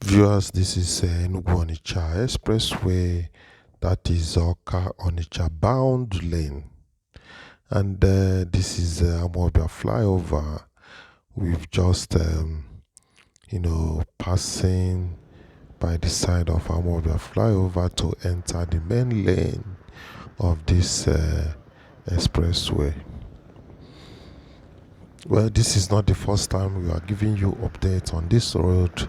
Viewers, this is Enugu-Onitsha Expressway, that is Awka-Onitsha bound lane. And this is Amobia flyover. We've just, passing by the side of Amobia flyover to enter the main lane of this expressway. Well, this is not the first time we are giving you updates on this road.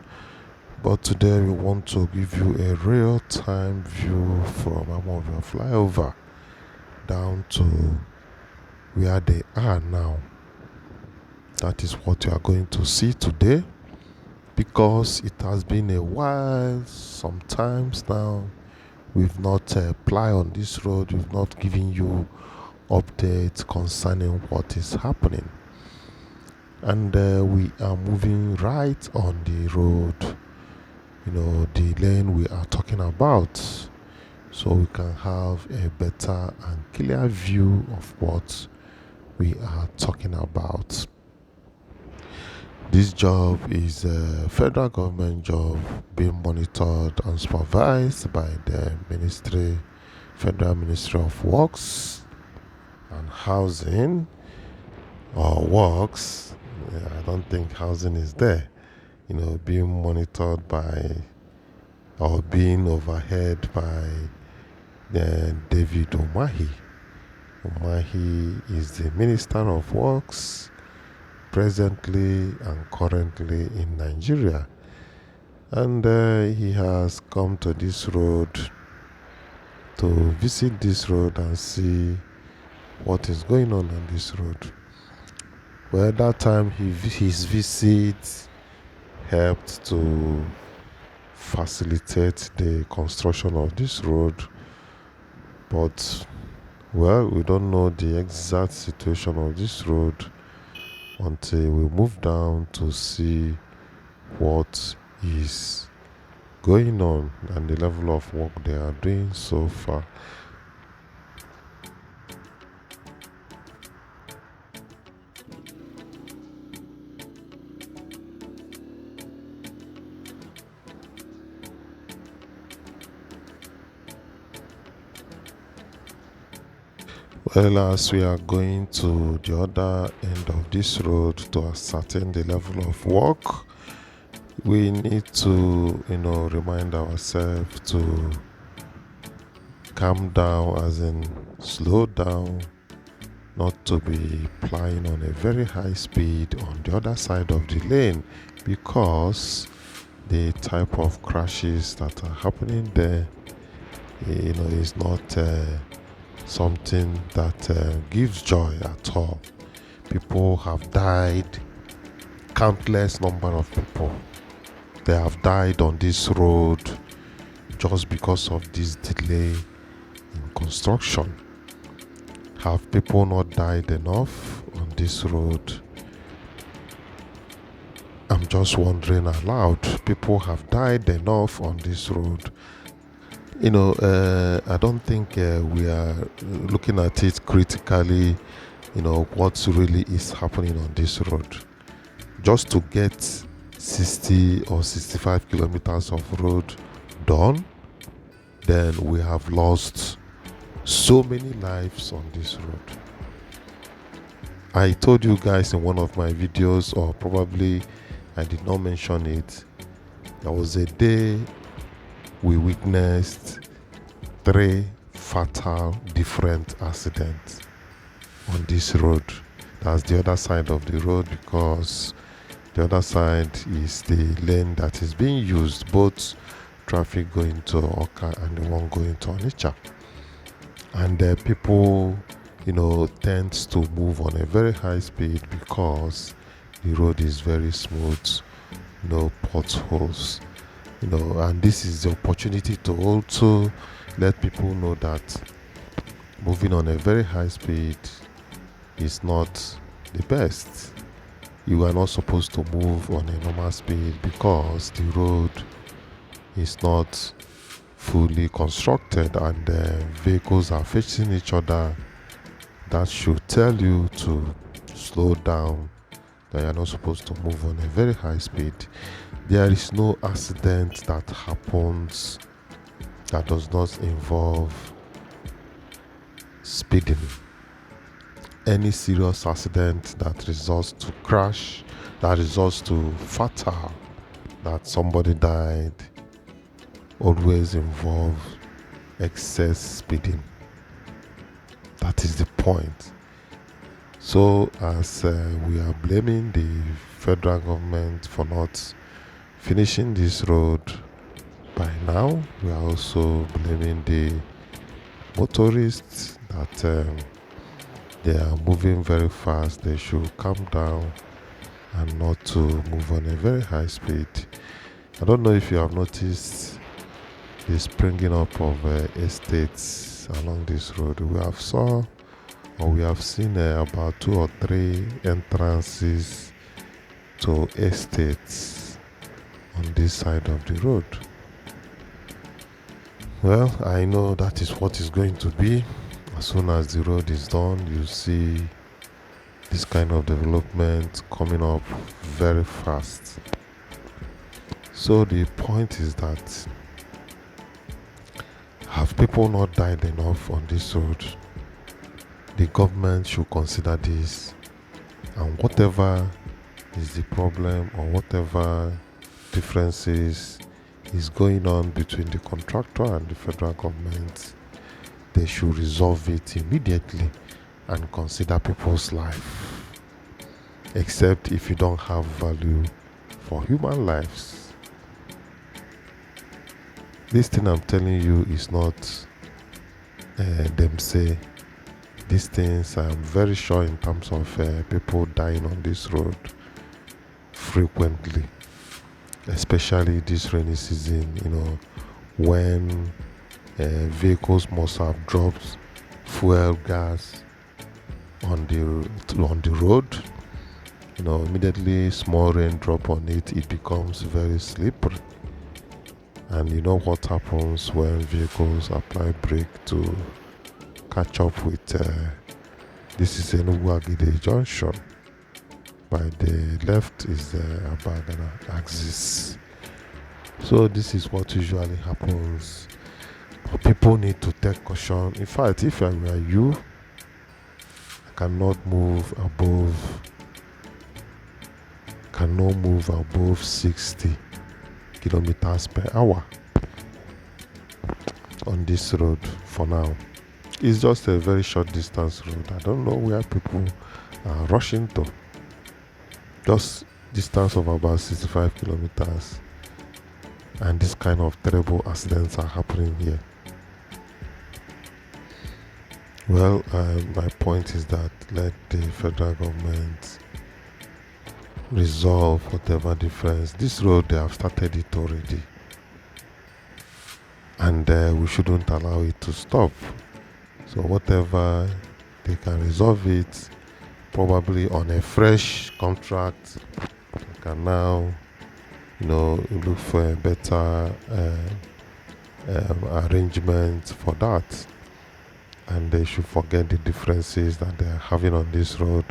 But today we want to give you a real-time view from Amovia flyover down to where they are now. That is what you are going to see today, because it has been a while, sometimes now. We've not applied on this road, we've not given you updates concerning what is happening. And we are moving right on the road, the lane we are talking about, so we can have a better and clear view of what we are talking about. This job is a federal government job being monitored and supervised by the Federal Ministry of Works and Housing, or Works. I don't think housing is there. Being monitored by or being overheard by David Umahi. Umahi is the Minister of Works presently and currently in Nigeria. And he has come to this road to visit this road and see what is going on this road. Well, at that time, his visit helped to facilitate the construction of this road, but we don't know the exact situation of this road until we move down to see what is going on and the level of work they are doing so far. Well, as we are going to the other end of this road to ascertain the level of work, we need to, remind ourselves to calm down, as in slow down, not to be plying on a very high speed on the other side of the lane, because the type of crashes that are happening there, is not something that gives joy at all. People have died, countless number of people. They have died on this road just because of this delay in construction. Have people not died enough on this road? I'm just wondering aloud. People have died enough on this road. I don't think we are looking at it critically, what really is happening on this road. Just to get 60 or 65 kilometers of road done, then we have lost so many lives on this road. I told you guys in one of my videos, or probably I did not mention it, there was a day we witnessed 3 fatal different accidents on this road. That's the other side of the road, because the other side is the lane that is being used, both traffic going to Awka and the one going to Onitsha. And people, tends to move on a very high speed because the road is very smooth, no potholes. And this is the opportunity to also let people know that moving on a very high speed is not the best. You are not supposed to move on a normal speed because the road is not fully constructed and vehicles are facing each other. That should tell you to slow down that you're not supposed to move on a very high speed. There is no accident that happens that does not involve speeding. Any serious accident that results to crash, that results to fatal, that somebody died, always involve excess speeding. That is the point. So as we are blaming the federal government for not finishing this road by now, we are also blaming the motorists that they are moving very fast. They should calm down and not to move on a very high speed. I don't know if you have noticed the springing up of estates along this road. We have seen about 2 or 3 entrances to estates on this side of the road. Well, I know that is what is going to be. As soon as the road is done, you see this kind of development coming up very fast. So the point is that, have people not died enough on this road? The government should consider this, and whatever is the problem or whatever differences is going on between the contractor and the federal government, they should resolve it immediately and consider people's life. Except if you don't have value for human lives. This thing I'm telling you is not them say. These things I'm very sure in terms of people dying on this road frequently, especially this rainy season, when vehicles must have dropped fuel, gas on the road. Immediately small rain drop on it, it becomes very slippery. And you know what happens when vehicles apply brake to catch up with this is Enugu-Onitsha Junction. By the left is the Abagana axis. So this is what usually happens. But people need to take caution. In fact, if I were you, I cannot move above 60 kilometers per hour on this road for now. It's just a very short distance road. I don't know where people are rushing to. Just distance of about 65 kilometers, and this kind of terrible accidents are happening here. Well, my point is that let the federal government resolve whatever difference. This road, they have started it already, and we shouldn't allow it to stop. So whatever they can resolve it, probably on a fresh contract, they can now, look for a better arrangement for that. And they should forget the differences that they are having on this road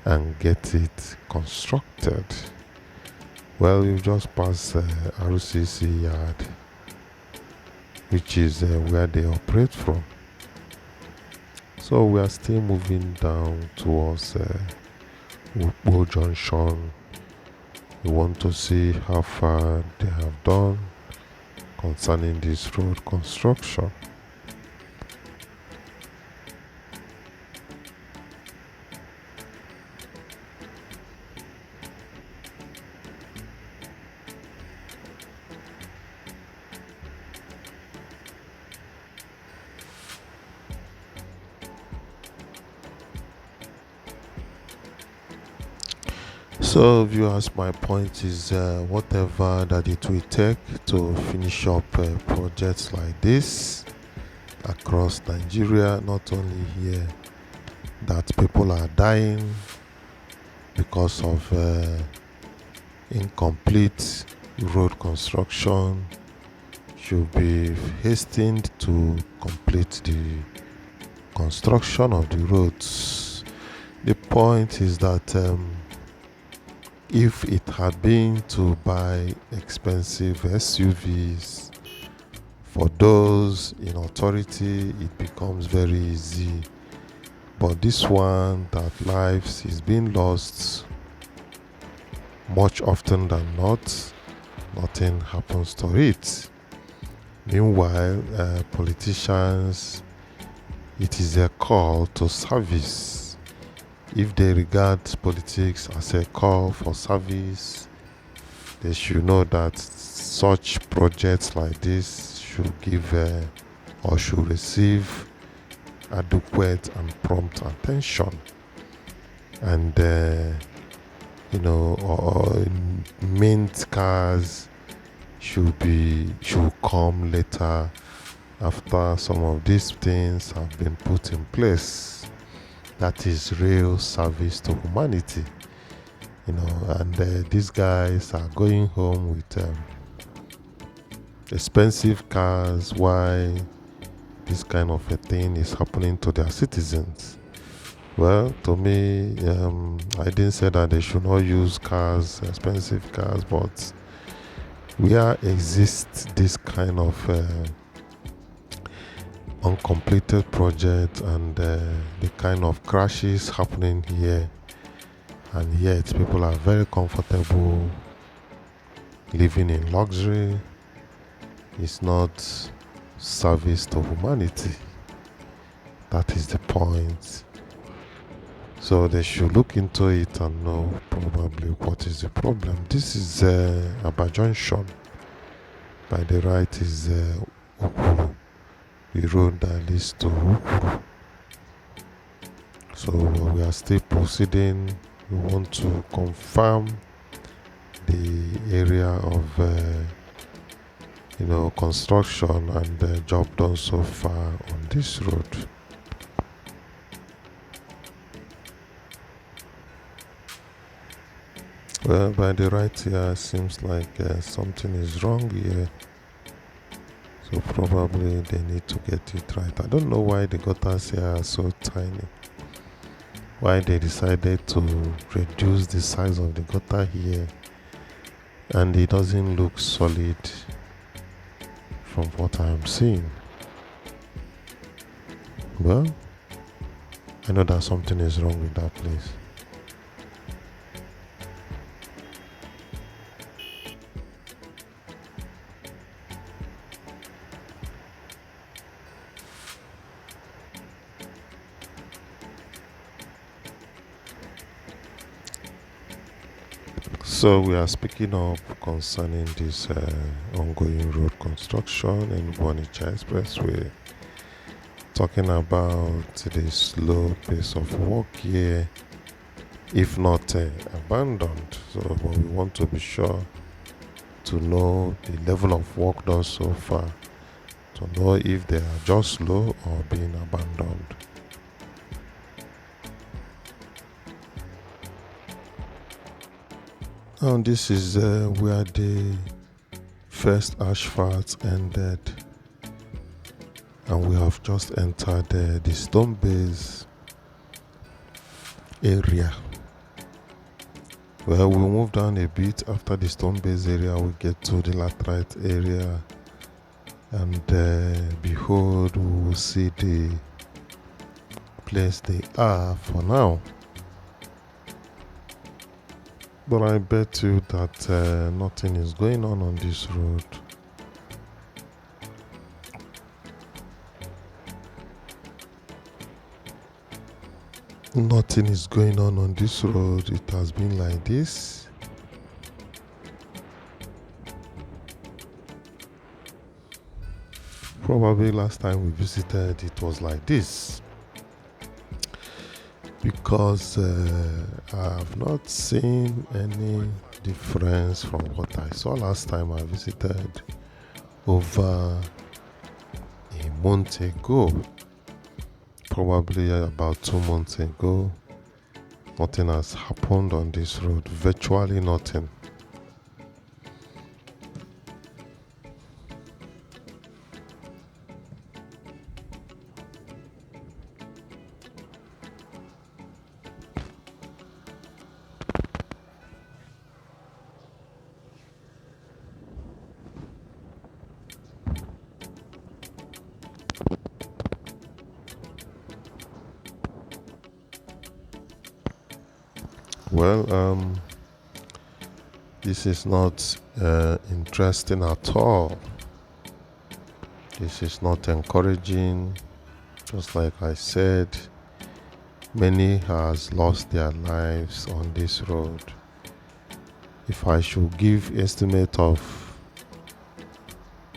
and get it constructed. Well, we've just passed RCC yard, which is where they operate from. So we are still moving down towards Ukpo Junction. We want to see how far they have done concerning this road construction. So, viewers, my point is whatever that it will take to finish up projects like this across Nigeria, not only here, that people are dying because of incomplete road construction, should be hastened to complete the construction of the roads. The point is that If it had been to buy expensive SUVs, for those in authority, it becomes very easy. But this one that lives is being lost much often than not, nothing happens to it. Meanwhile, politicians, it is a call to service. If they regard politics as a call for service, they should know that such projects like this should give or should receive adequate and prompt attention. And or mint cars should come later after some of these things have been put in place. That is real service to humanity. And these guys are going home with expensive cars. Why this kind of a thing is happening to their citizens? Well, to me, I didn't say that they should not use cars, expensive cars, but where exists this kind of uncompleted project and the kind of crashes happening here, and yet people are very comfortable living in luxury. It's not service to humanity. That is the point. So they should look into it and know probably what is the problem. This is Aba Junction. By the right is Ukuru, the road that leads to Ukuru. So we are still proceeding. We want to confirm the area of construction and the job done so far on this road. Well, by the right here, seems like something is wrong here. So probably they need to get it right. I don't know why the gutters here are so tiny. Why they decided to reduce the size of the gutter here, and it doesn't look solid from what I am seeing. Well, I know that something is wrong with that place. So we are speaking up concerning this ongoing road construction in Enugu-Onitsha Expressway, talking about the slow pace of work here, if not abandoned. So, but we want to be sure to know the level of work done so far, to know if they are just slow or being abandoned. And this is where the first asphalt ended, and we have just entered the stone base area. Well, we move down a bit. After the stone base area, we get to the laterite area, and behold, we will see the place they are for now. But I bet you that nothing is going on this road. Nothing is going on this road. It has been like this. Probably last time we visited, it was like this. Because I have not seen any difference from what I saw last time I visited over a month ago. Probably about 2 months ago. Nothing has happened on this road, virtually nothing. Well, this is not interesting at all. This is not encouraging. Just like I said, many has lost their lives on this road. If I should give estimate of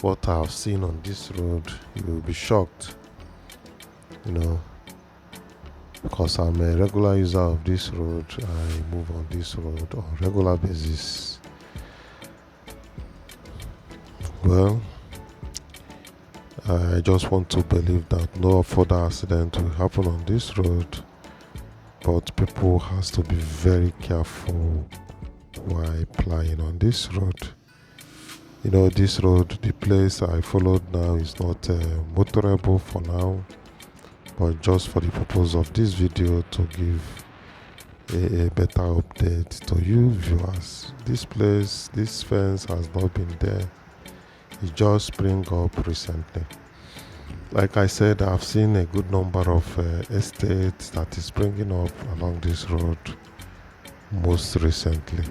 what I've seen on this road, you will be shocked. Because I'm a regular user of this road. I move on this road on regular basis. Well, I just want to believe that no further accident will happen on this road, but people has to be very careful while plying on this road. This road, the place I followed now is not motorable for now, but just for the purpose of this video to give a better update to you viewers. This place, this fence has not been there. It just sprang up recently. Like I said, I've seen a good number of estates that is springing up along this road most recently.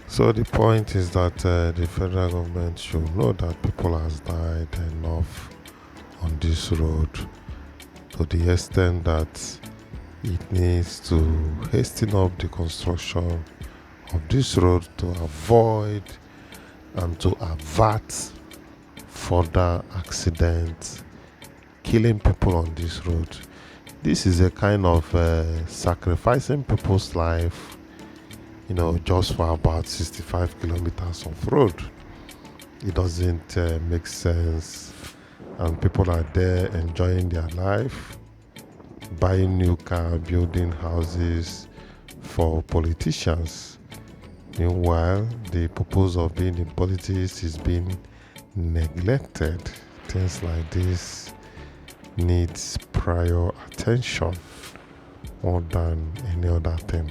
So the point is that the federal government should know that people has died enough on this road, to the extent that it needs to hasten up the construction of this road to avoid and to avert further accidents, killing people on this road. This is a kind of sacrificing people's life, just for about 65 kilometers of road. It doesn't make sense, and people are there enjoying their life, buying new car, building houses for politicians. Meanwhile, the purpose of being in politics is being neglected. Things like this needs prior attention more than any other thing.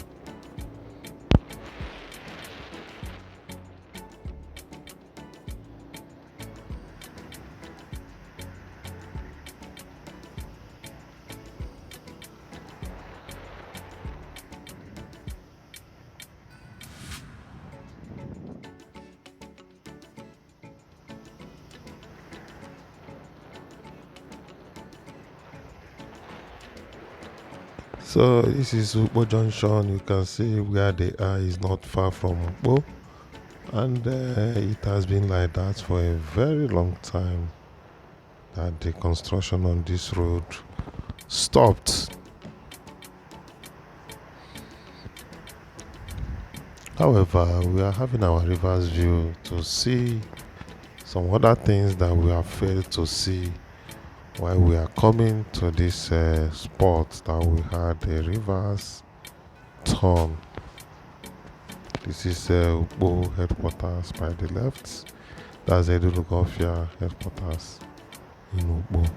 So this is Ukpo Junction. You can see where they are is not far from Ukpo, and it has been like that for a very long time that the construction on this road stopped. However, we are having our reverse view to see some other things that we have failed to see while we are coming to this spot that we had a reverse turn. This is Ukpo headquarters by the left. That's Enugu-Onitsha headquarters in Ukpo.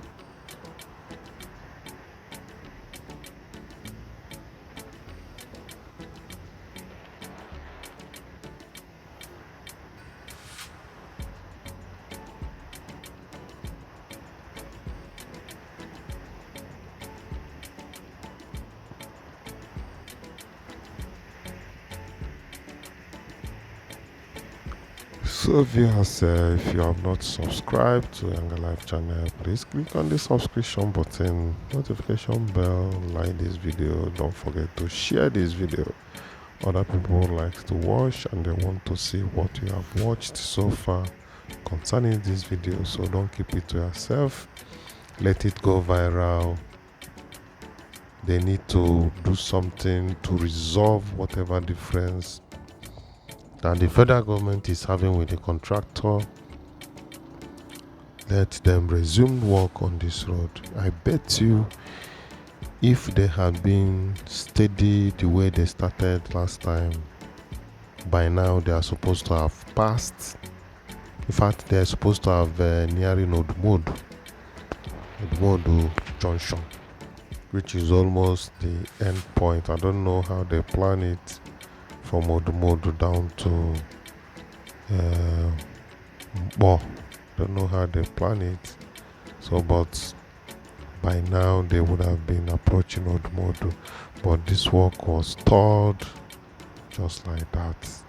So viewers, if you have not subscribed to YangaLife channel, please click on the subscription button, notification bell, like this video. Don't forget to share this video. Other people like to watch and they want to see what you have watched so far concerning this video. So don't keep it to yourself. Let it go viral. They need to do something to resolve whatever difference that the federal government is having with the contractor. Let them resume work on this road. I bet you if they had been steady the way they started last time, by now they are supposed to have passed. In fact, they are supposed to have nearing Odumodu Junction, which is almost the end point. I don't know how they plan it from Odumodu down to Bo. Don't know how they plan it. So, but by now they would have been approaching Odumodu, but this work was stalled just like that.